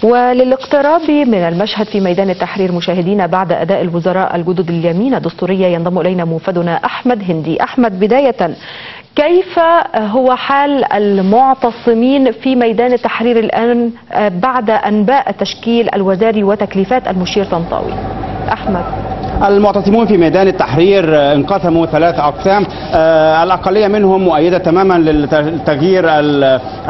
وللاقتراب من المشهد في ميدان التحرير مشاهدينا بعد أداء الوزراء الجدد اليمين الدستورية ينضم إلينا موفدنا أحمد هندي. أحمد، بداية كيف هو حال المعتصمين في ميدان التحرير الآن بعد أنباء التشكيل الوزاري وتكليفات المشير طنطاوي؟ أحمد. المعتصمون في ميدان التحرير انقسموا 3 أقسام. الأقلية منهم مؤيدة تماما للتغيير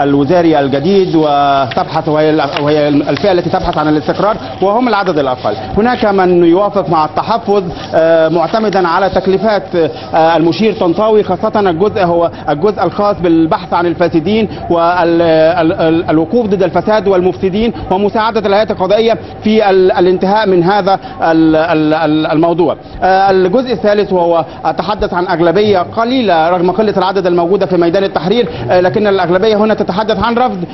الوزاري الجديد وتبحث وهي الفئة التي تبحث عن الاستقرار وهم العدد الأقل. هناك من يوافق مع التحفظ معتمدا على تكليفات المشير طنطاوي، خاصة الجزء هو الجزء الخاص بالبحث عن الفاسدين والوقوف ضد الفساد والمفسدين ومساعدة الهيئات القضائية في الانتهاء من هذا الموضوع. الجزء الثالث وهو أتحدث عن أغلبية قليلة رغم قلة العدد الموجودة في ميدان التحرير، لكن الأغلبية هنا تتحدث عن رفض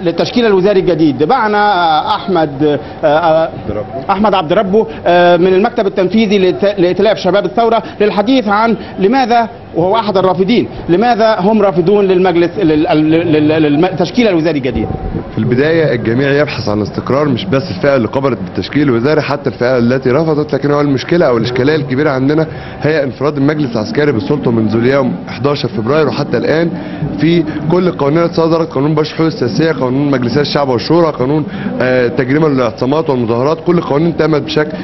للتشكيل الوزاري الجديد. معنا أحمد عبد ربه من المكتب التنفيذي لائتلاف شباب الثورة للحديث عن لماذا، وهو أحد الرافضين، لماذا هم رافضون للمجلس للتشكيل الوزاري الجديد. في البداية الجميع يبحث عن استقرار، مش بس الفئة اللي قبلت بالتشكيل الوزاري، حتى الفئة التي رفضت. لكن هو المشكلة أو الإشكالية الكبيرة عندنا هي انفراد المجلس العسكري بالسلطة منذ اليوم 11 فبراير وحتى الآن في كل القوانين التي صدرت: قانون بشر الحقوق السياسية، قانون مجلسي الشعب والشورى، قانون تجريم للاعتصامات والمظاهرات. كل القوانين تمت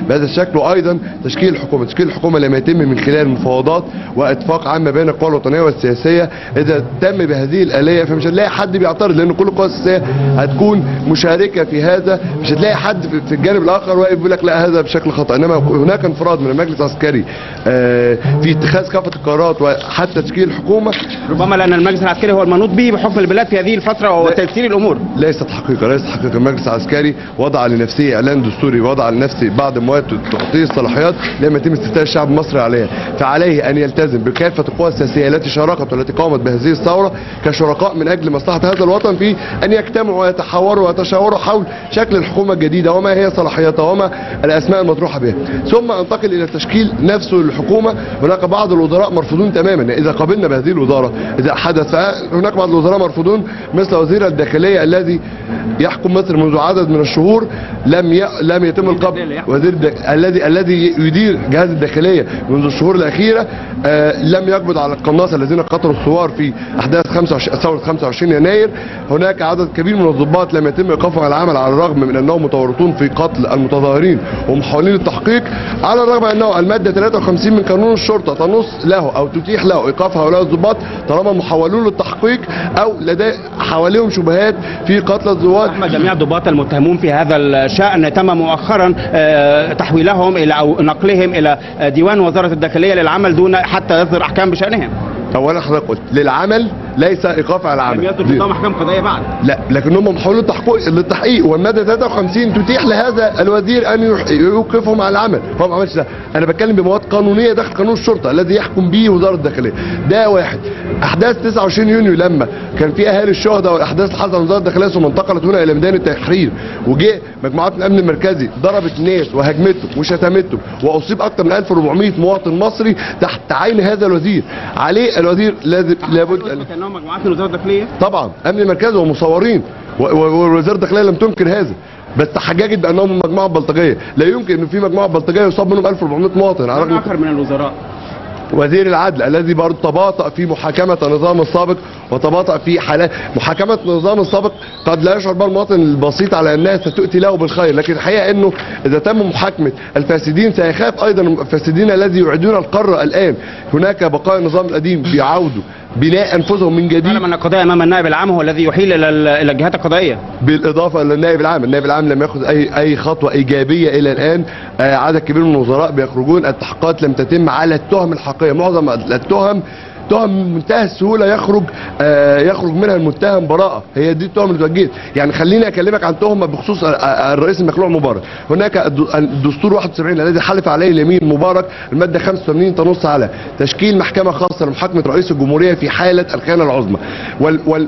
بهذا الشكل. وأيضا تشكيل الحكومة. تشكيل الحكومة لم يتم من خلال مفاوضات واتفاق عام بين القوى الوطنية والسياسية. إذا تم بهذه الآلية فمش هتلاقي حد بيعترض، لأن كل القوى السياسية هتكون مشاركة في هذا. مش هتلاقي حد في الجانب الآخر واقف بيقول لك لا هذا بشكل خطأ. إنما هناك انفراد من المجلس العسكري في اتخاذ كافة القرارات وحتى تشكيل الحكومة، ربما لأن المجلس العسكري هو المنوط به بحكم البلاد في هذه الفترة وتيسير الأمور. ليست حقيقة. المجلس العسكري وضع لنفسه إعلان دستوري، وضع لنفسه بعض مواد تعطيه الصلاحيات لما يتم استفتاء الشعب المصري عليها. فعليه أن يلتزم بكافة القوى السياسية التي شاركت والتي قامت بهذه الثورة كشركاء من أجل مصلحة هذا الوطن في أن يجتمعوا ويتحاوروا ويتشاوروا حول شكل الحكومة الجديدة وما هي صلاحياتها وما الأسماء المطروحة بها. ثم انتقل إلى تشكيل نفسه للحكومة. هناك بعض الوزراء مرفوضون تماما. إذا قبلنا بهذه الوزارة إذا حدث، هناك بعض الوزراء مرفوضون مثل وزير الداخلية الذي يحكم مصر منذ عدد من الشهور لم يتم القبض. الذي يدير جهاز الداخلية منذ الشهور الأخيرة لم يقبض على القناص الذين قتلوا الثوار في أحداث ثورة 25 يناير. هناك عدد كبير من الضباط لم يتم إيقافهم عن العمل على الرغم من أنهم متورطون في قتل المتظاهرين ومحاولين التحقيق، على الرغم أنه المادة 53 من قانون الشرطة تنص له أو تتيح له إيقاف هؤلاء الضباط طالما محاولون للتحقيق أو لدى حواليهم شبهات في قتل الضباط. جميع الضباط المتهمون في هذا الشأن تم مؤخرا تحويلهم إلى أو نقلهم إلى ديوان وزارة الداخلية للعمل دون حتى يصدر أحكام بشأنهم. اولا حضرتك قلت للعمل ليس ايقاف على العمل، لم يصدر قضاء محكمة قضائية بعد. لا، لكن هم محاولين للتحقيق والماده 53 تتيح لهذا الوزير ان يوقفهم على العمل. هو ما عملش ده. انا بتكلم بمواد قانونيه داخل قانون الشرطه الذي يحكم به وزاره الداخليه. ده واحد. احداث 29 يونيو لما كان في اهالي الشهداء والاحداث اللي حصلت وزاره الداخليه ثم انتقلت هنا الى ميدان التحرير وجه مجموعات من الامن المركزي ضربت ناس وهجمتهم وشتمتهم واصيب اكثر من 1400 مواطن مصري تحت عين هذا الوزير. عليه الوزير لابد كانهم مجموعات من وزاره الداخليه طبعا امن المركزي ومصورين ووزاره الداخليه لم تنكر هذا، بس تحججت بانهم مجموعه بلطجيه. لا يمكن ان في مجموعه بلطجيه يصاب منهم 1400 مواطن. على رغم اخر من الوزراء وزير العدل الذي برضه تباطأ في محاكمة النظام السابق وتباطأ في حالات محاكمة النظام السابق قد لا يشعر بها المواطن البسيط على أنها ستؤتي له بالخير، لكن الحقيقة أنه إذا تم محاكمة الفاسدين سيخاف أيضا الفاسدين الذي يعيدون القارة الآن. هناك بقايا النظام القديم بيعودوا بناء انفسهم من جديد. من القضاء امام النائب العام هو الذي يحيل الى الجهات القضائيه. بالاضافه للنائب العام، النائب العام لم ياخذ اي خطوه ايجابيه الى الان. عدد كبير من الوزراء بيخرجون، التحقيقات لم تتم على التهم الحقيقيه. معظم التهم تهم منتهى السهوله يخرج منها المتهم براءه. هي دي التهم اللي اتوجهت. يعني خليني اكلمك عن تهمه بخصوص الرئيس المخلوع مبارك. هناك الدستور 71 الذي حلف عليه اليمين مبارك، الماده 85 تنص على تشكيل محكمه خاصه لمحاكمه رئيس الجمهوريه في حاله الخيانه العظمى.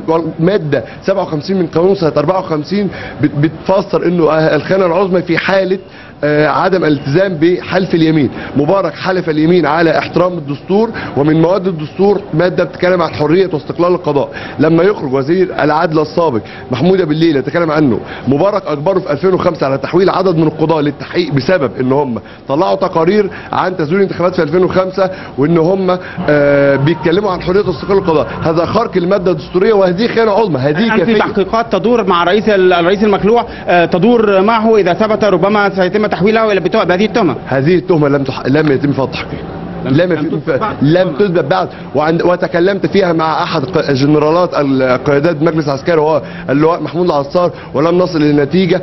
والماده 57 من قانون سنه 54 بتفسر انه الخيانه العظمى في حاله عدم الالتزام بحلف اليمين. مبارك حلف اليمين على احترام الدستور، ومن مواد الدستور تدور ماده بتتكلم عن حريه واستقلال القضاء. لما يخرج وزير العدل السابق محمود ابو الليل يتكلم عنه مبارك اجبره في 2005 على تحويل عدد من القضاة للتحقيق بسبب ان هم طلعوا تقارير عن تزوير الانتخابات في 2005 وان هم بيتكلموا عن حريه واستقلال القضاء. هذا خرق الماده الدستوريه وهذه خيانه عظمى. هذه في تحقيقات تدور مع الرئيس المخلوع تدور معه اذا ثبت ربما سيتم تحويله الى بهذه التهمه. هذه التهمه لم يتم فيها التحقيق، لم تثبت بعد، وتكلمت فيها مع احد جنرالات القيادات المجلس العسكري وهو اللواء محمود العصار ولم نصل لنتيجه.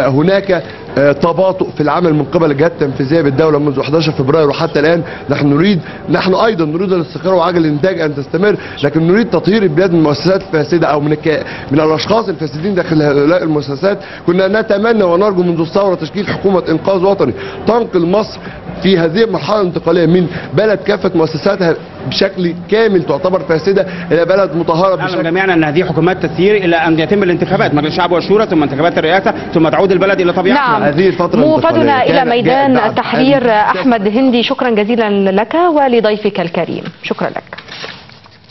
هناك تباطؤ في العمل من قبل الجهات التنفيذيه بالدوله منذ 11 فبراير وحتى الان. نحن ايضا نريد الاستقرار وعجل الانتاج ان تستمر، لكن نريد تطهير البلاد من المؤسسات الفاسده او من الاشخاص الفاسدين داخل هؤلاء المؤسسات. كنا نتمنى ونرجو منذ الثوره تشكيل حكومه انقاذ وطني تنقل مصر في هذه المرحله الانتقاليه من بلد كافه مؤسساتها بشكل كامل تعتبر فاسده الى بلد مطهره بشكل جميعنا ان هذه حكومات تسير الى ان يتم الانتخابات، مجلس الشعب والشورى ثم انتخابات الرئاسه ثم تعود البلد الى طبيعتها. نعم. هذه الفتره موفدنا الى ميدان التحرير احمد هندي، شكرا جزيلا لك ولضيفك الكريم. شكرا لك.